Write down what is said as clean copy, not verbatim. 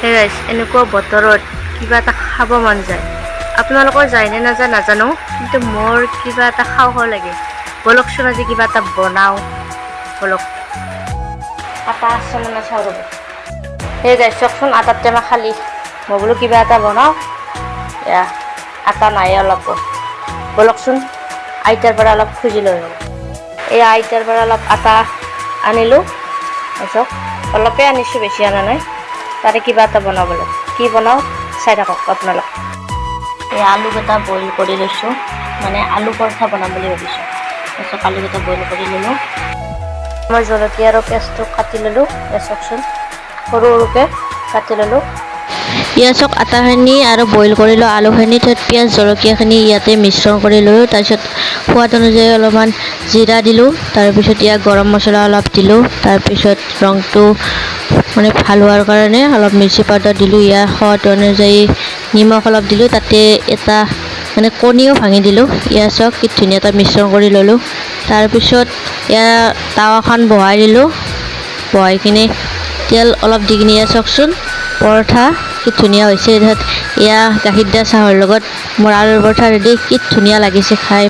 হে গাইছ এনেকুৱা বতৰত কিবা এটা খাব মন যায়। আপোনালোকৰ যায়নে নাযায় নাজানো, কিন্তু মোৰ কিবা এটা খাওঁ খাওঁ লাগে। বলকচোন আজি কিবা এটা বনাওঁ। বলক আটা আছে নে নাচাওঁ ৰ'ব। সেই গাইছ চাওকচোন আটাৰ টেমা খালী। মই বোলো কিবা এটা বনাওঁ, এয়া আটা নাই অলপ। বলকচোন আইতাৰ পৰা অলপ খুজি লৈ লওঁ। এই আইতাৰ পৰা অলপ আটা আনিলোঁ। চাওক অলপে আনিছোঁ, বেছি অনা নাই। তাৰে কিবা এটা বনাবলৈ, কি বনাওঁ চাই থাকক আপোনালোক। এই আলুকেইটা বইল কৰি লৈছোঁ, মানে আলু পৰঠা বনাম বুলি ভাবিছোঁ। তাৰপিছত আলুকেইটা বইল কৰি ল'লোঁ। মই জলকীয়া আৰু পিঁয়াজটো কাটি ল'লোঁ। চাওকচোন সৰু সৰুকৈ কাটি ল'লোঁ। ইয়াত চাওক আটাখিনি আৰু বইল কৰি লওঁ আলুখিনি, তাত পিঁয়াজ জলকীয়াখিনি ইয়াতে মিশ্ৰণ কৰি লৈ তাৰপিছত সোৱাদ অনুযায়ী অলপমান জিৰা দিলোঁ। তাৰপিছত ইয়াত গৰম মছলা অলপ দিলোঁ। তাৰপিছত ৰংটো মানে ভাল হোৱাৰ কাৰণে অলপ মিৰ্চি পাউডাৰ দিলোঁ। ইয়াৰ সোৱাদ অনুযায়ী নিমখ অলপ দিলোঁ। তাতে এটা মানে কণীও ভাঙি দিলোঁ। ইয়াৰ চাওক কি ধুনীয়া এটা মিশ্ৰণ কৰি ল'লোঁ। তাৰপিছত ইয়াৰ টাৱাখন বহাই দিলোঁ। বহাই কিনে তেল অলপ দি কিনে ইয়াৰ চাওকচোন পৰঠা কি ধুনীয়া হৈছে। এয়া গাখীৰ দিয়া চাহৰ লগত মোৰ আলুৰ পৰঠা ৰেডি। কি ধুনীয়া লাগিছে খাই।